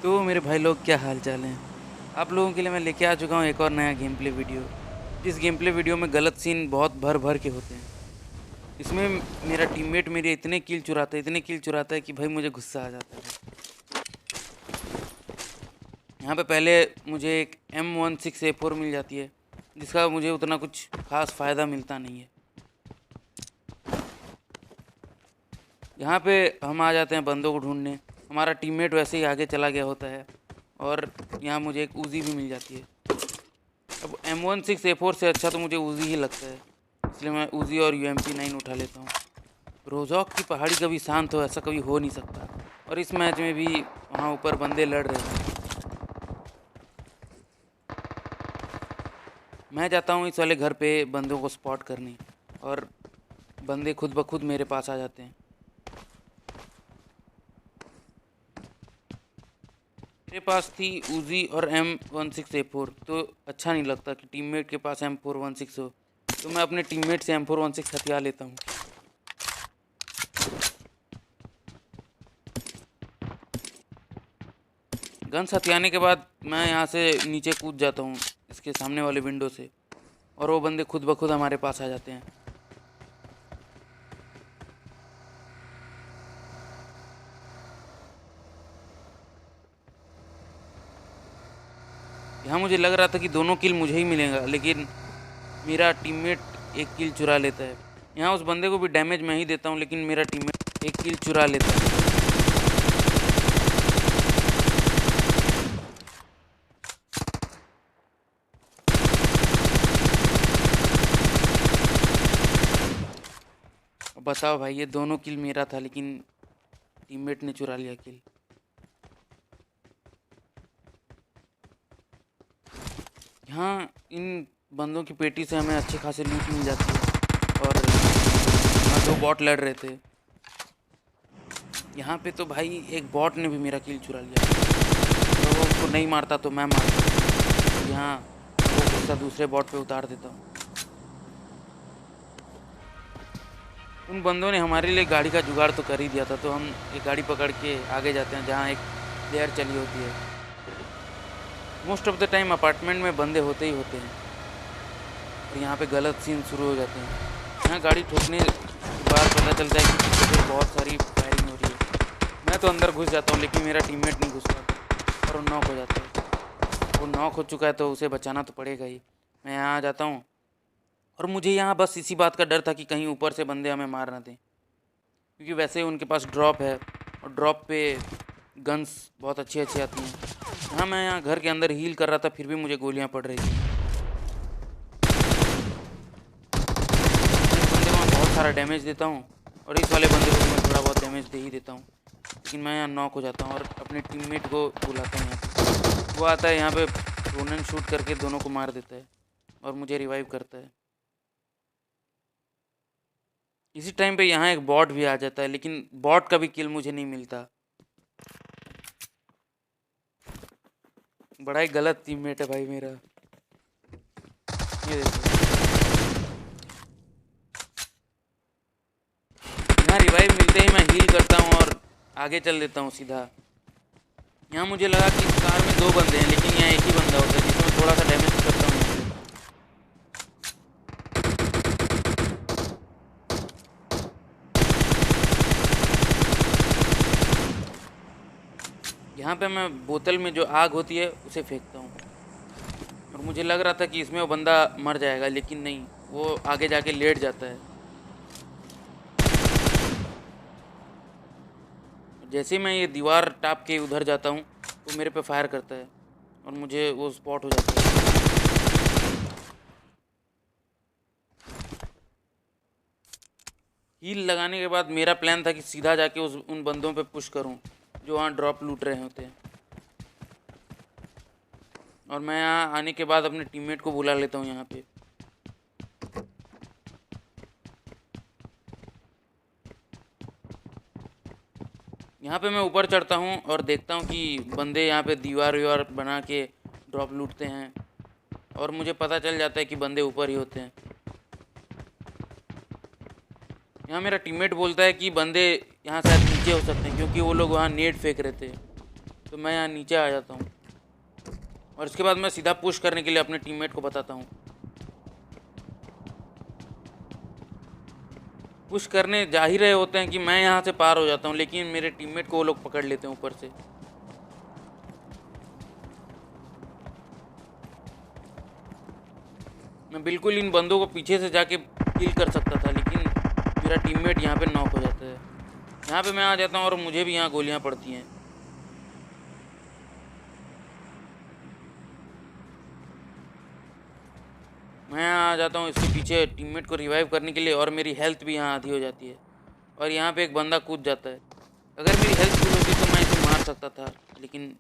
तो मेरे भाई लोग क्या हाल चाल हैं। आप लोगों के लिए मैं लेके आ चुका हूँ एक और नया गेम प्ले वीडियो। जिस गेम प्ले वीडियो में गलत सीन बहुत भर भर के होते हैं। इसमें मेरा टीममेट मेरे इतने किल चुराता है कि भाई मुझे गुस्सा आ जाता है। यहाँ पे पहले मुझे एक M16A4 मिल जाती है, जिसका मुझे उतना कुछ खास फ़ायदा मिलता नहीं है। यहाँ पे हम आ जाते हैं बंदों को ढूंढने। हमारा टीममेट वैसे ही आगे चला गया होता है और यहाँ मुझे एक उजी भी मिल जाती है। अब M16A4 से अच्छा तो मुझे उजी ही लगता है, इसलिए मैं उजी और UMP9 उठा लेता हूँ। रोजॉक की पहाड़ी कभी शांत हो, ऐसा कभी हो नहीं सकता। और इस मैच में भी वहाँ ऊपर बंदे लड़ रहे हैं। मैं जाता हूँ इस वाले घर पे बंदों को स्पॉट करने, और बंदे खुद ब खुद मेरे पास आ जाते हैं। मेरे पास थी उजी और M16A4, तो अच्छा नहीं लगता कि टीममेट के पास M416 हो, तो मैं अपने टीममेट से M416 हथिया लेता हूँ। गन्स हथियाने के बाद मैं यहाँ से नीचे कूद जाता हूँ इसके सामने वाले विंडो से, और वो बंदे खुद ब खुद हमारे पास आ जाते हैं। यहाँ मुझे लग रहा था कि दोनों किल मुझे ही मिलेगा, लेकिन मेरा टीममेट एक किल चुरा लेता है। यहाँ उस बंदे को भी डैमेज मैं ही देता हूँ, लेकिन मेरा टीममेट एक किल चुरा लेता है। अब बताओ भाई, ये दोनों किल मेरा था, लेकिन टीममेट ने चुरा लिया किल। यहाँ इन बंदों की पेटी से हमें अच्छी खासी लूट मिल जाती है। और यहाँ दो बॉट लड़ रहे थे। यहाँ पे तो भाई एक बॉट ने भी मेरा किल चुरा लिया। तो वो उसको नहीं मारता तो मैं मारता। यहाँ वो गुस्सा दूसरे बॉट पे उतार देता हूँ। उन बंदों ने हमारे लिए गाड़ी का जुगाड़ तो कर ही दिया था, तो हम एक गाड़ी पकड़ के आगे जाते हैं जहाँ एक प्लेयर चली होती है। Most of the time apartment में बंदे होते ही होते हैं, और यहाँ पे गलत सीन शुरू हो जाते हैं। यहाँ गाड़ी ठोकने के बाद पता चलता है कि पीछे से बहुत सारी फायरिंग हो रही है। मैं तो अंदर घुस जाता हूँ, लेकिन मेरा टीममेट नहीं घुस पाता और वो नॉक हो जाता है। वो नॉक हो चुका है तो उसे बचाना तो पड़ेगा ही। मैं यहाँ आ जाता हूँ, और मुझे यहाँ बस इसी बात का डर था कि कहीं ऊपर से बंदे हमें मार ना दें, क्योंकि वैसे ही उनके पास ड्रॉप है, और ड्रॉप पे गन्स बहुत अच्छी अच्छी आती हैं। हाँ, मैं यहाँ घर के अंदर हील कर रहा था, फिर भी मुझे गोलियाँ पड़ रही थी। इस बंदे को मैं बहुत सारा डैमेज देता हूँ, और इस वाले बंदे को भी मैं थोड़ा बहुत डैमेज दे ही देता हूँ, लेकिन मैं यहाँ नॉक हो जाता हूँ और अपने टीममेट को बुलाता हूँ यहाँ पे। वो आता है यहाँ पे, रोनन शूट करके दोनों को मार देता है और मुझे रिवाइव करता है। इसी टाइम पे यहाँ एक बॉट भी आ जाता है, लेकिन बॉट का भी किल मुझे नहीं मिलता। बड़ा ही गलत टीममेट है भाई मेरा। ये देखो, यहाँ रिवाइव मिलते ही मैं हील करता हूँ और आगे चल देता हूँ सीधा। यहाँ मुझे लगा कि इस कार में दो बंदे हैं, लेकिन यहाँ एक ही बंदा होता है, जिसमें थोड़ा सा डैमेज करता हूँ यहाँ पे। यहाँ पे मैं बोतल में जो आग होती है उसे फेंकता हूँ, और मुझे लग रहा था कि इसमें वो बंदा मर जाएगा, लेकिन नहीं, वो आगे जाके लेट जाता है। जैसे ही मैं ये दीवार टाप के उधर जाता हूँ, वो मेरे पे फायर करता है और मुझे वो स्पॉट हो जाता है। हील लगाने के बाद मेरा प्लान था कि सीधा जाके उन बंदों पे पुश करूं जो वहाँ ड्रॉप लूट रहे होते हैं, और मैं यहाँ आने के बाद अपने टीममेट को बुला लेता हूँ यहाँ पे। यहाँ पे मैं ऊपर चढ़ता हूँ और देखता हूँ कि बंदे यहाँ पे दीवार वीवार बना के ड्रॉप लूटते हैं, और मुझे पता चल जाता है कि बंदे ऊपर ही होते हैं। यहाँ मेरा टीममेट बोलता है कि बंदे यहाँ शायद नीचे हो सकते हैं, क्योंकि वो लोग वहाँ नेट फेंक रहे थे। तो मैं यहाँ नीचे आ जाता हूँ और इसके बाद मैं सीधा पुश करने के लिए अपने टीममेट को बताता हूँ। पुश करने जा ही रहे होते हैं कि मैं यहाँ से पार हो जाता हूँ, लेकिन मेरे टीममेट को वो लोग पकड़ लेते हैं ऊपर से। मैं बिल्कुल इन बंदों को पीछे से जाके किल कर सकता था, लेकिन मेरा टीममेट यहाँ पे नॉक हो जाता है। यहाँ पे मैं आ जाता हूँ और मुझे भी यहाँ गोलियाँ पड़ती हैं। मैं यहाँ आ जाता हूँ इसके पीछे टीममेट को रिवाइव करने के लिए, और मेरी हेल्थ भी यहाँ आधी हो जाती है। और यहाँ पे एक बंदा कूद जाता है। अगर मेरी हेल्थ फुल होती तो मैं इसे मार सकता था, लेकिन